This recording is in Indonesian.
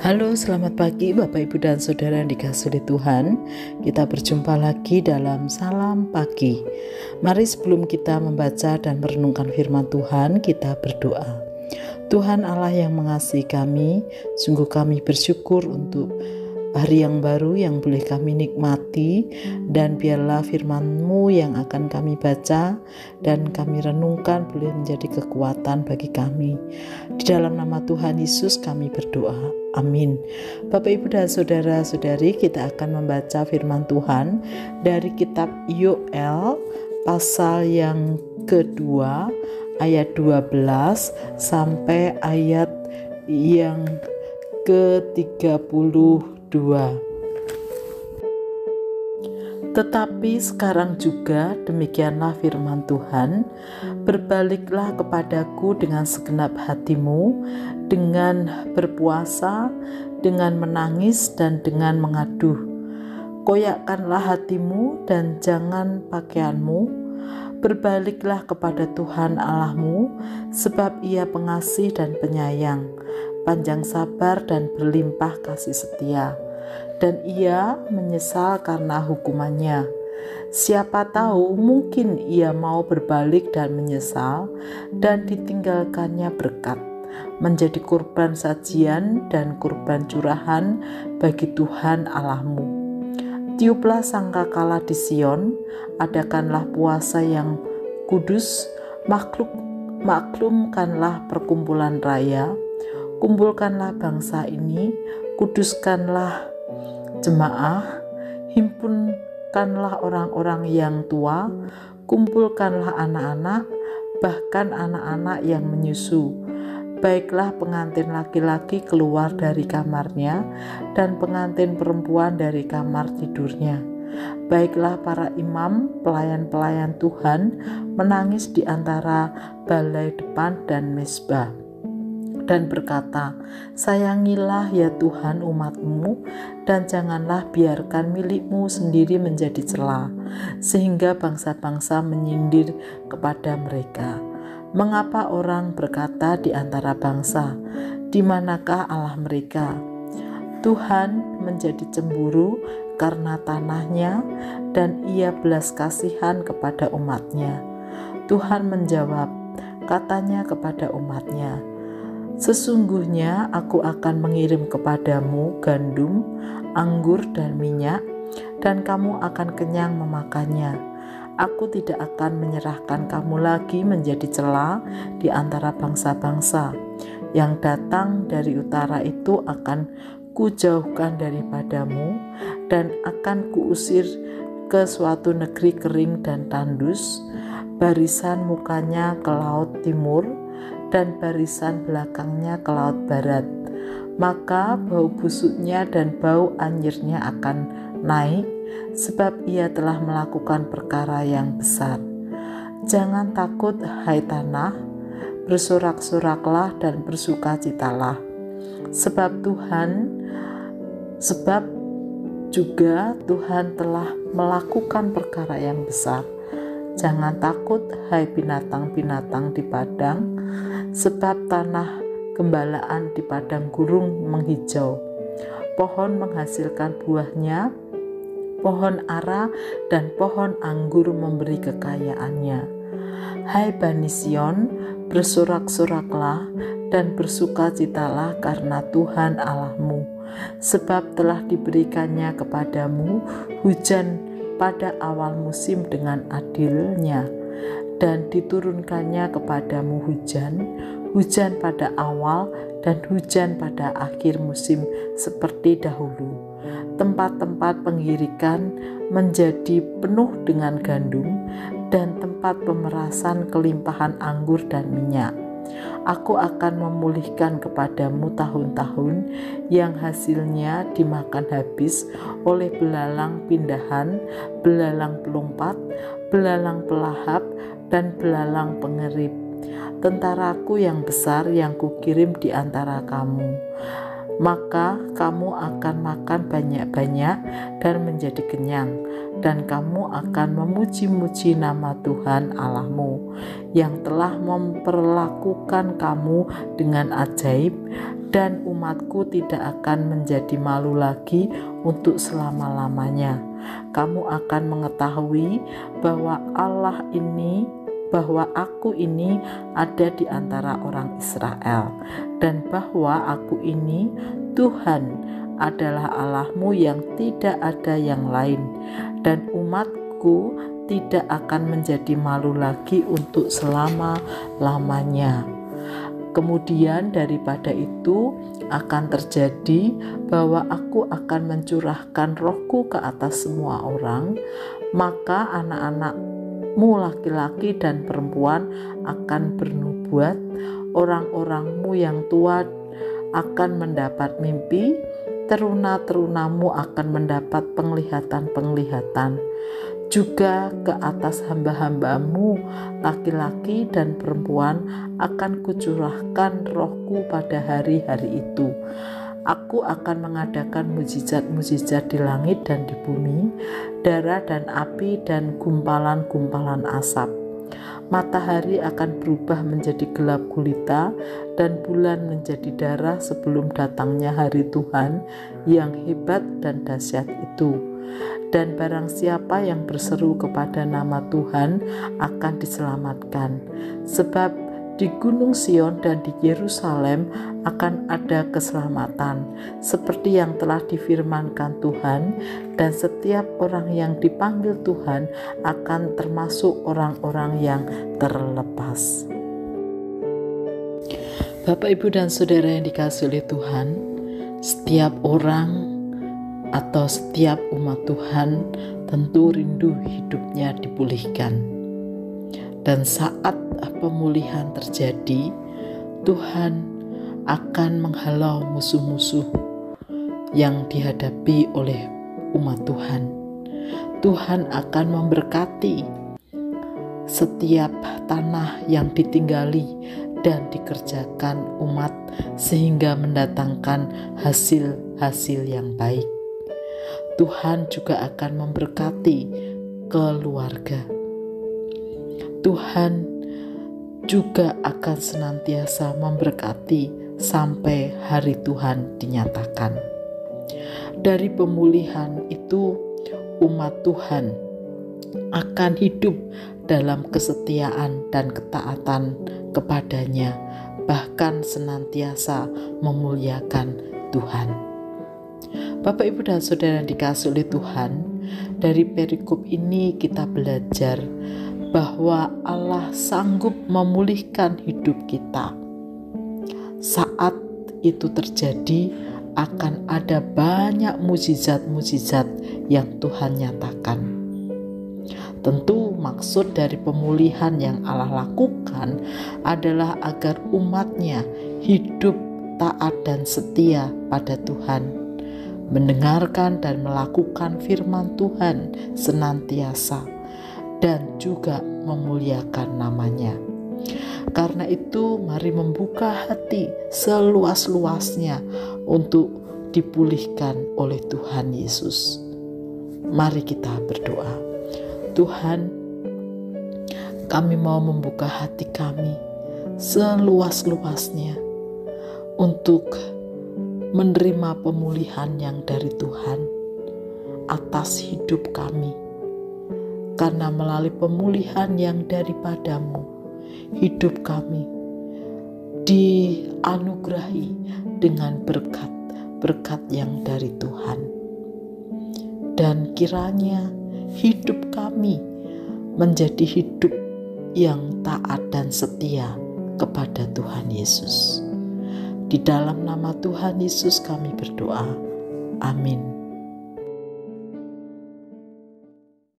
Halo, selamat pagi Bapak Ibu dan Saudara yang dikasihi oleh Tuhan. Kita berjumpa lagi dalam Salam Pagi. Mari sebelum kita membaca dan merenungkan firman Tuhan, kita berdoa. Tuhan Allah yang mengasihi kami, sungguh kami bersyukur untuk hari yang baru yang boleh kami nikmati, dan biarlah firman-Mu yang akan kami baca dan kami renungkan boleh menjadi kekuatan bagi kami. Di dalam nama Tuhan Yesus kami berdoa. Amin. Bapak Ibu dan Saudara-saudari, kita akan membaca firman Tuhan dari kitab Yoel pasal yang kedua ayat 12 sampai ayat yang ke-32. Tetapi sekarang juga demikianlah firman Tuhan, berbaliklah kepadaku dengan segenap hatimu, dengan berpuasa, dengan menangis dan dengan mengaduh. Koyakkanlah hatimu dan jangan pakaianmu. Berbaliklah kepada Tuhan Allahmu, sebab Ia pengasih dan penyayang, panjang sabar dan berlimpah kasih setia, dan Ia menyesal karena hukumannya. Siapa tahu mungkin Ia mau berbalik dan menyesal, dan ditinggalkannya berkat, menjadi kurban sajian dan kurban curahan bagi Tuhan Allahmu. Tiuplah sangkakala di Sion, adakanlah puasa yang kudus, maklumkanlah perkumpulan raya, kumpulkanlah bangsa ini, kuduskanlah jemaah, himpunkanlah orang-orang yang tua, kumpulkanlah anak-anak, bahkan anak-anak yang menyusu. Baiklah pengantin laki-laki keluar dari kamarnya, dan pengantin perempuan dari kamar tidurnya. Baiklah para imam, pelayan-pelayan Tuhan, menangis di antara balai depan dan mezbah, dan berkata, sayangilah ya Tuhan umat-Mu, dan janganlah biarkan milik-Mu sendiri menjadi cela, sehingga bangsa-bangsa menyindir kepada mereka. Mengapa orang berkata di antara bangsa, di manakah Allah mereka? Tuhan menjadi cemburu karena tanahnya, dan Ia belas kasihan kepada umatnya. Tuhan menjawab, katanya kepada umatnya, sesungguhnya aku akan mengirim kepadamu gandum, anggur dan minyak, dan kamu akan kenyang memakannya. Aku tidak akan menyerahkan kamu lagi menjadi cela di antara bangsa-bangsa. Yang datang dari utara itu akan kujauhkan daripadamu, dan akan kuusir ke suatu negeri kering dan tandus, barisan mukanya ke laut timur, dan barisan belakangnya ke laut barat. Maka bau busuknya dan bau anyirnya akan naik, sebab ia telah melakukan perkara yang besar. Jangan takut hai tanah, bersorak-soraklah dan bersukacitalah, sebab juga Tuhan telah melakukan perkara yang besar. Jangan takut hai binatang-binatang di padang, sebab tanah gembalaan di padang gurun menghijau. Pohon menghasilkan buahnya, pohon ara dan pohon anggur memberi kekayaannya. Hai Bani Sion, bersorak-soraklah dan bersukacitalah karena Tuhan Allahmu, sebab telah diberikannya kepadamu hujan pada awal musim dengan adilnya, dan diturunkannya kepadamu hujan pada awal dan hujan pada akhir musim seperti dahulu. Tempat-tempat penggirikan menjadi penuh dengan gandum, dan tempat pemerasan kelimpahan anggur dan minyak. Aku akan memulihkan kepadamu tahun-tahun yang hasilnya dimakan habis oleh belalang pindahan, belalang pelompat, belalang pelahap, dan belalang pengerip. Tentaraku yang besar yang kukirim di antara kamu. Maka kamu akan makan banyak-banyak dan menjadi kenyang, dan kamu akan memuji-muji nama Tuhan Allahmu, yang telah memperlakukan kamu dengan ajaib dan umatku tidak akan menjadi malu lagi untuk selama-lamanya. Kamu akan mengetahui bahwa aku ini ada di antara orang Israel, dan bahwa aku ini Tuhan adalah Allahmu yang tidak ada yang lain, dan umatku tidak akan menjadi malu lagi untuk selama-lamanya. Kemudian daripada itu akan terjadi bahwa aku akan mencurahkan rohku ke atas semua orang, maka anak-anakmu laki-laki dan perempuan akan bernubuat, orang-orangmu yang tua akan mendapat mimpi, teruna-terunamu akan mendapat penglihatan-penglihatan. Juga ke atas hamba-hambamu laki-laki dan perempuan akan kucurahkan rohku pada hari-hari itu. Aku akan mengadakan mujizat-mujizat di langit dan di bumi, darah dan api dan gumpalan-gumpalan asap. Matahari akan berubah menjadi gelap gulita dan bulan menjadi darah sebelum datangnya hari Tuhan yang hebat dan dahsyat itu. Dan barang siapa yang berseru kepada nama Tuhan akan diselamatkan. Sebab di Gunung Sion dan di Yerusalem akan ada keselamatan, seperti yang telah difirmankan Tuhan, dan setiap orang yang dipanggil Tuhan akan termasuk orang-orang yang terlepas. Bapak, Ibu, dan Saudara yang dikasihi oleh Tuhan, setiap orang atau setiap umat Tuhan tentu rindu hidupnya dipulihkan. Dan saat pemulihan terjadi, Tuhan akan menghalau musuh-musuh yang dihadapi oleh umat Tuhan. Tuhan akan memberkati setiap tanah yang ditinggali dan dikerjakan umat sehingga mendatangkan hasil-hasil yang baik. Tuhan juga akan memberkati keluarga. Tuhan juga akan senantiasa memberkati sampai hari Tuhan dinyatakan. Dari pemulihan itu, umat Tuhan akan hidup dalam kesetiaan dan ketaatan kepadanya, bahkan senantiasa memuliakan Tuhan. Bapak, Ibu, dan Saudara yang dikasihi oleh Tuhan, dari perikop ini kita belajar bahwa Allah sanggup memulihkan hidup kita. Saat itu terjadi, akan ada banyak mujizat-mujizat yang Tuhan nyatakan. Tentu maksud dari pemulihan yang Allah lakukan adalah agar umatnya hidup taat dan setia pada Tuhan, mendengarkan dan melakukan firman Tuhan senantiasa, dan juga memuliakan namanya. Karena itu mari membuka hati seluas-luasnya untuk dipulihkan oleh Tuhan Yesus. Mari kita berdoa. Tuhan, kami mau membuka hati kami seluas-luasnya untuk menerima pemulihan yang dari Tuhan atas hidup kami. Karena melalui pemulihan yang daripadamu, hidup kami dianugerahi dengan berkat-berkat yang dari Tuhan. Dan kiranya hidup kami menjadi hidup yang taat dan setia kepada Tuhan Yesus. Di dalam nama Tuhan Yesus kami berdoa. Amin.